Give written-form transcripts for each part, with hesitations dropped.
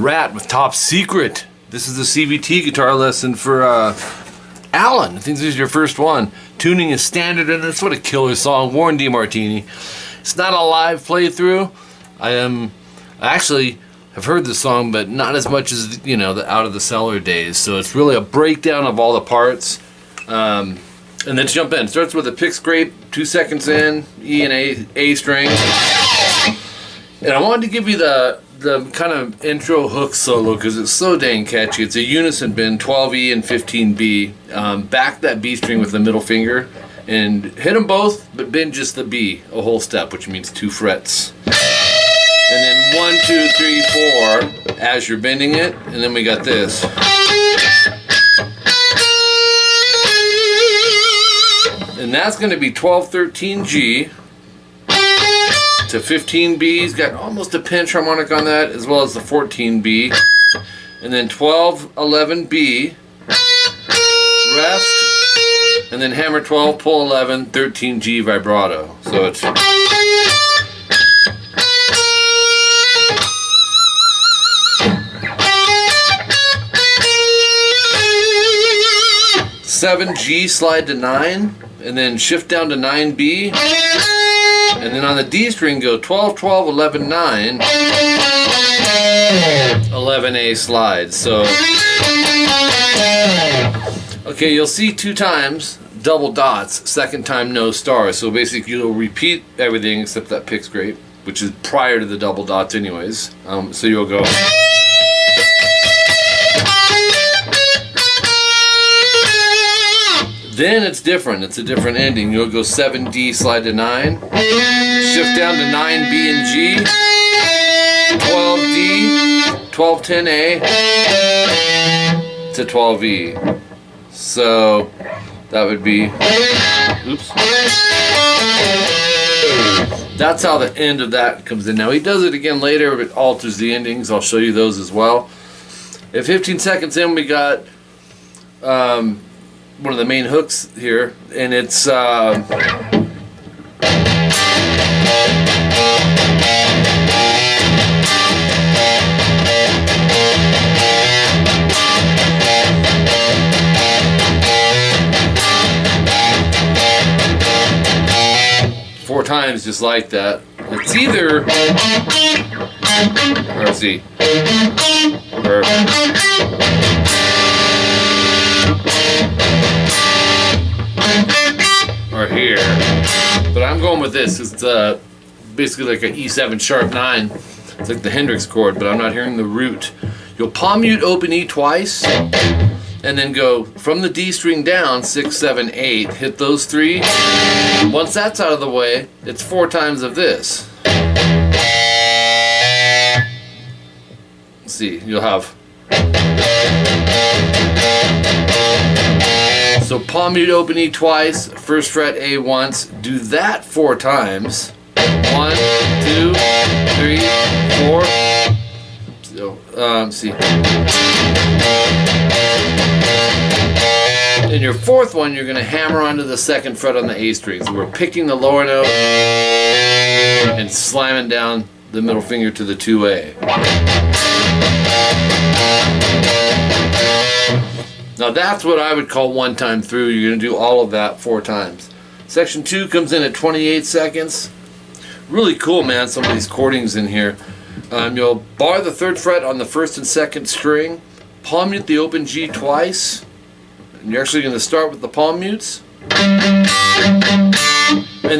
RATT with Top Secret. This is the CVT guitar lesson for Alan. I think this is your first one. Tuning is standard, and it's what a killer song. Warren DeMartini. It's not a live playthrough. I actually have heard the song, but not as much as, you know, the Out of the Cellar days. So it's really a breakdown of all the parts. And then jump in. It starts with a pick scrape, 2 seconds in, E and A string. And I wanted to give you the kind of intro hook solo because it's so dang catchy. It's a unison bend, 12E and 15B. Back that B string with the middle finger and hit them both, but bend just the B a whole step, which means 2 frets. And then 1, 2, 3, 4 as you're bending it, and then we got this. And that's going to be 12, 13 G to 15 B. He's got almost a pinch harmonic on that, as well as the 14 B. And then 12, 11 B, rest, and then hammer 12, pull 11, 13 G vibrato. So it's 7 G, slide to 9, and then shift down to 9 B, and then on the D string go 12, 12, 11, 9, 11 A slide. So okay, you'll see 2 times double dots, second time no stars. So basically you'll repeat everything except that pick scrape, which is prior to the double dots anyways. So you'll go. Then it's different. It's a different ending. You'll go 7D, slide to 9, shift down to 9B and G, 12D, 12, 10A to 12E. So that would be, oops. That's how the end of that comes in. Now he does it again later, but alters the endings. I'll show you those as well. At 15 seconds in, we got one of the main hooks here, and it's four times just like that. It's either, let's see, or here, but I'm going with this. It's basically like an E7 sharp 9. It's like the Hendrix chord, but I'm not hearing the root. You'll palm mute open E twice, and then go from the D string down 6, 7, 8. Hit those 3. Once that's out of the way, it's 4 times of this. Let's see, you'll have. So palm mute open E twice, first fret A once, do that 4 times. 1, 2, 3, 4. So, let's see. In your 4th one, you're going to hammer onto the 2nd fret on the A string. So we're picking the lower note and slamming down the middle finger to the 2A. Now that's what I would call one time through. You're going to do all of that 4 times. Section 2 comes in at 28 seconds. Really cool, man, some of these chordings in here. You'll bar the 3rd fret on the 1st and 2nd string, palm mute the open G twice, and you're actually going to start with the palm mutes, and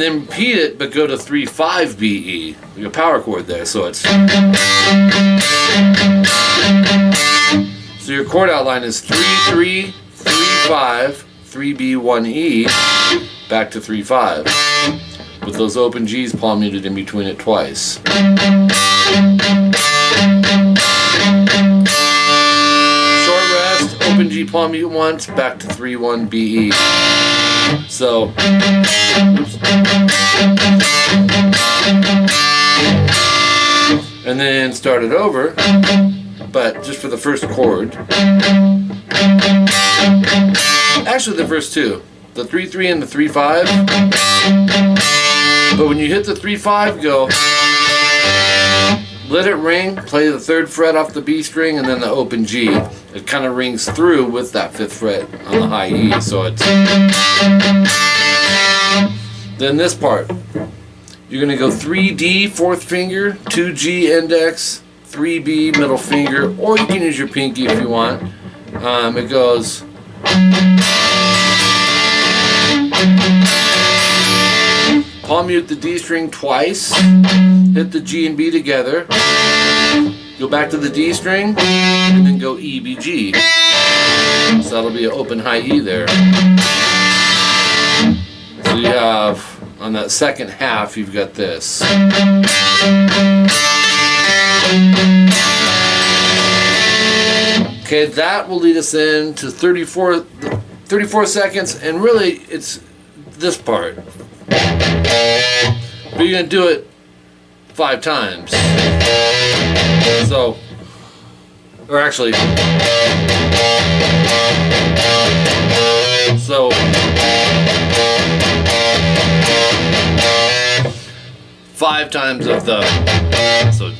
then repeat it, but go to 3, 5 BE, like a power chord there. So it's, so your chord outline is 3, 3, 3, 5, 3B, 1E, back to 3, 5. With those open G's palm muted in between it twice. Short rest, open G palm mute once, back to 3, 1 BE. So, oops. And then start it over, but just for the first chord. Actually the first 2. The 3, 3 and the 3, 5. But when you hit the 3, 5, go let it ring, play the 3rd fret off the B string, and then the open G. It kind of rings through with that 5th fret on the high E, so it's... Then this part, you're going to go 3D, 4th finger, 2G index, 3B middle finger, or you can use your pinky if you want. It goes... Palm mute the D string twice, hit the G and B together, go back to the D string, and then go E, B, G. So that'll be an open high E there. So you have, on that second half, you've got this. Okay, that will lead us into 34 seconds, and really it's this part. But you're going to do it 5 times. So, or actually, so 5 times of the, so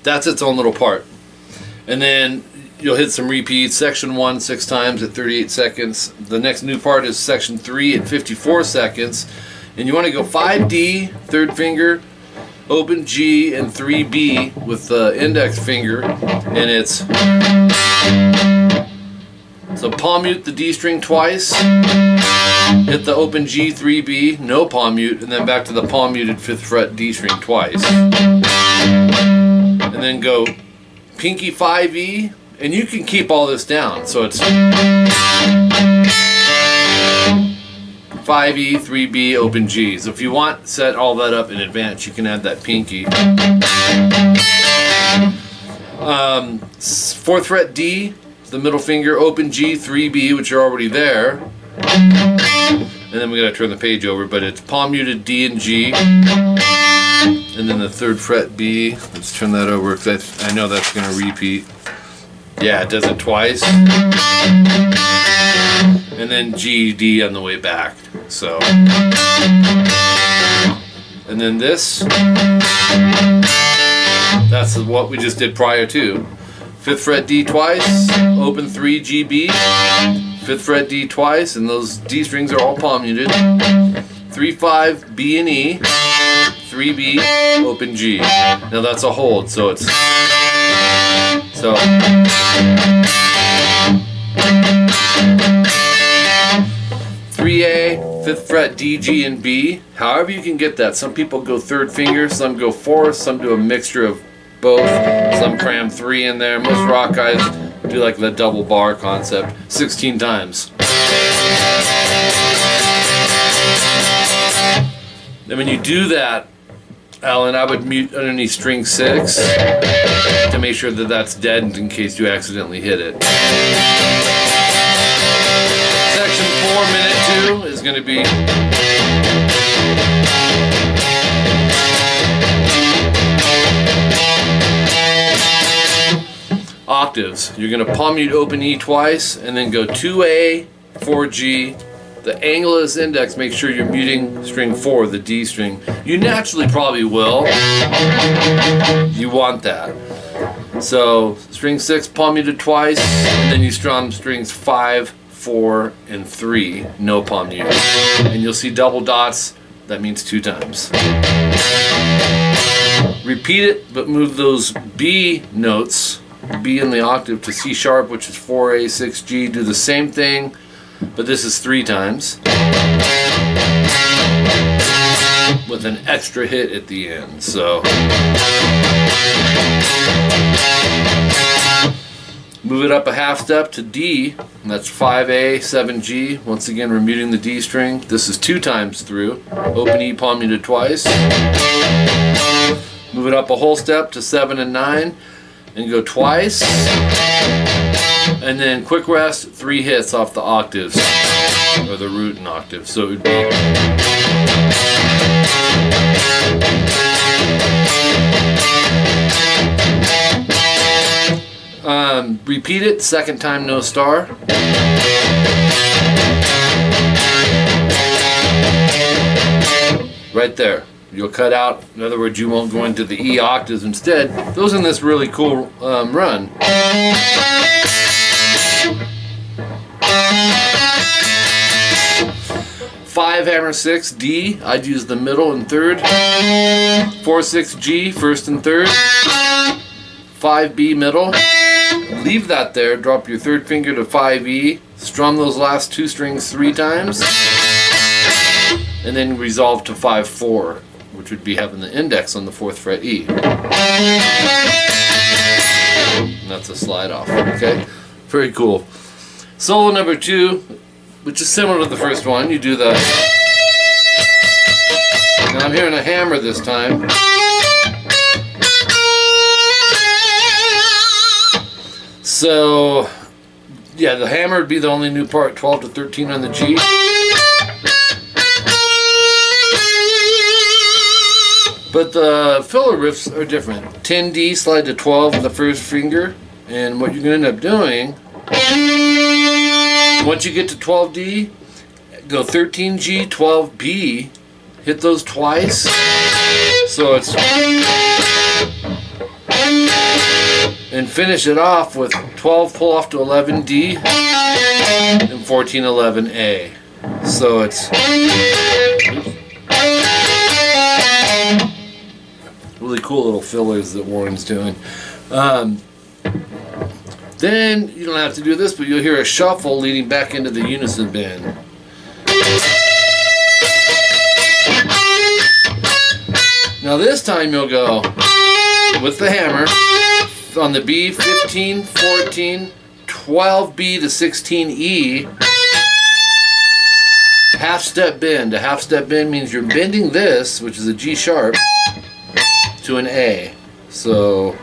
that's its own little part. And then you'll hit some repeats. Section 1 6 times at 38 seconds. The next new part is section 3 at 54 seconds. And you want to go 5D, 3rd finger, open G, and 3B with the index finger. And it's, so palm mute the D string twice, hit the open G, 3B, no palm mute, and then back to the palm muted 5th fret D string twice. And then go pinky 5E, and you can keep all this down. So it's 5E, 3B, open G. So if you want, set all that up in advance. You can add that pinky. 4th fret D, the middle finger, open G, 3B, which are already there. And then we gotta turn the page over, but it's palm muted D and G. And then the 3rd fret B. Let's turn that over because I know that's gonna repeat. Yeah, it does it twice. And then G, D on the way back. So. And then this. That's what we just did prior to. 5th fret D twice, open 3 G, B. 5th fret D twice, and those D strings are all palm muted. 3, 5, B and E. 3B, open G. Now that's a hold, so it's, so 3A, 5th fret D, G, and B. However you can get that. Some people go 3rd finger, some go 4th, some do a mixture of both. Some cram 3 in there. Most rock guys do like the double bar concept 16 times. And when you do that, Alan, I would mute underneath string 6 to make sure that that's deadened in case you accidentally hit it. Section 4, minute 2 is going to be octaves. You're going to palm mute open E twice and then go 2A, 4G. The angle of this index, make sure you're muting string 4, the D string. You naturally probably will. You want that. So string 6 palm muted twice, and then you strum strings 5, 4, and 3, no palm mute. And you'll see double dots, that means 2 times. Repeat it, but move those B notes, B in the octave, to C sharp, which is 4A, 6G. Do the same thing, but this is 3 times with an extra hit at the end. So move it up a half step to D, and that's 5A, 7G. Once again, we're muting the D string. This is 2 times through. Open E, palm muted twice. Move it up a whole step to 7 and 9, and go twice. And then quick rest, 3 hits off the octaves, or the root and octave. So it would be repeat it, second time no star. right there. You'll cut out, in other words, you won't go into the E octaves instead. Those in this really cool run. 5 hammer 6 D, I'd use the middle and third. 4 6 G, first and third. 5 B middle. Leave that there, drop your third finger to 5 E, strum those last 2 strings 3 times, and then resolve to 5 4, which would be having the index on the 4th fret E. And that's a slide off, okay? Very cool. Solo number 2, which is similar to the first one. You do the... Now I'm hearing a hammer this time. So, yeah, the hammer would be the only new part, 12 to 13 on the G. But the filler riffs are different. 10D, slide to 12 with the first finger. And what you're going to end up doing, once you get to 12D, go 13G, 12B, hit those twice. So it's... And finish it off with 12 pull off to 11D and 14 11A. So it's really cool little fillers that Warren's doing. Then you don't have to do this, but you'll hear a shuffle leading back into the unison bend. Now this time you'll go with the hammer on the B, 15, 14, 12B to 16E, half step bend. A half step bend means you're bending this, which is a G sharp, to an A. So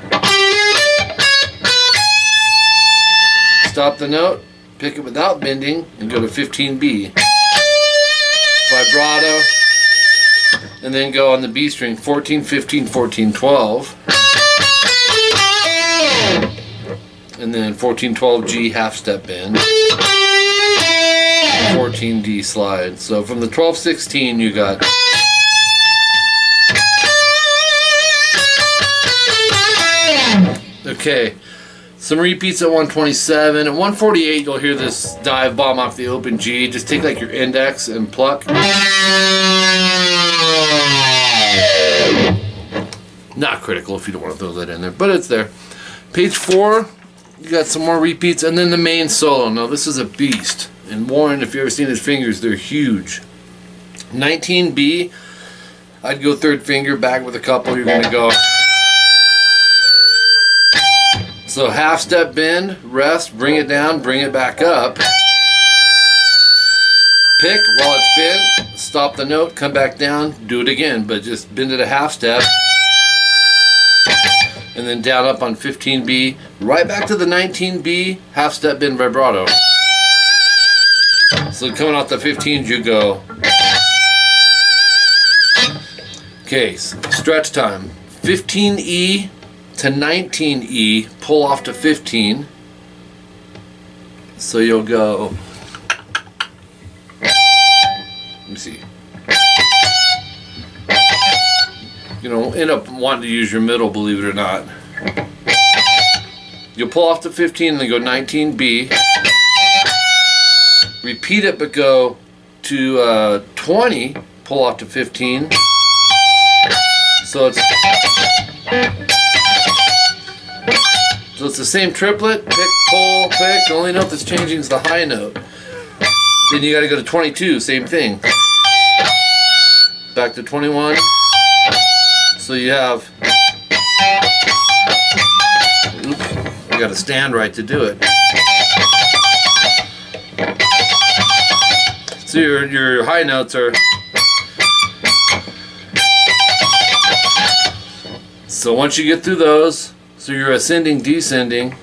stop the note, pick it without bending, and go to 15B. Vibrato, and then go on the B string, 14, 15, 14, 12. And then 14, 12 G half step bend, 14 D slide. So from the 12, 16 you got okay, some repeats at 127. At 148 you'll hear this dive bomb off the open G. Just take like your index and pluck. Not critical if you don't want to throw that in there, but it's there. Page 4, you got some more repeats, and then the main solo. Now this is a beast, and Warren, if you've ever seen his fingers, they're huge. 19B, I'd go third finger, back with a couple, you're going to go. So half step bend, rest, bring it down, bring it back up. Pick while it's bent, stop the note, come back down, do it again, but just bend it a half step. And then down up on 15B, right back to the 19B, half step bend vibrato. So coming off the 15s you go. Okay, stretch time. 15E to 19E, pull off to 15. So you'll go, let me see. You know, end up wanting to use your middle, believe it or not. You'll pull off to 15 and then go 19B. Repeat it, but go to 20, pull off to 15. So it's the same triplet, pick, pull, pick. The only note that's changing is the high note. Then you got to go to 22, same thing. Back to 21. So you have, oops, I got to stand right to do it. So your high notes are, so once you get through those, so you're ascending, descending,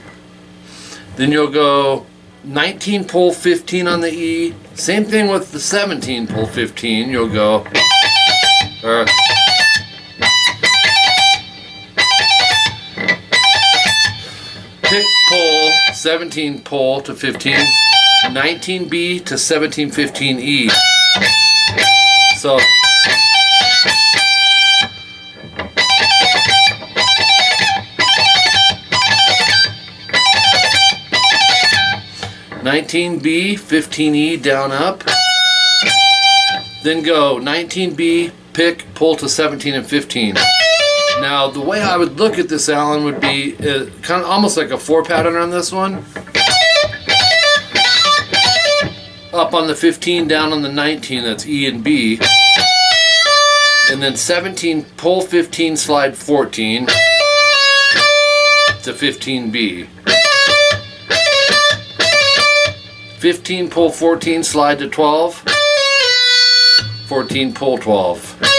then you'll go 19 pull 15 on the E. Same thing with the 17 pull 15. You'll go, pick, pull, 17 pull to 15, 19B to 17, 15E. So 19B, 15E, down, up. Then go 19B, pick, pull to 17 and 15. Now, the way I would look at this, Alan, would be kind of almost like a 4 pattern on this one. Up on the 15, down on the 19, that's E and B. And then 17, pull 15, slide 14 to 15B. 15, pull 14, slide to 12. 14, pull 12.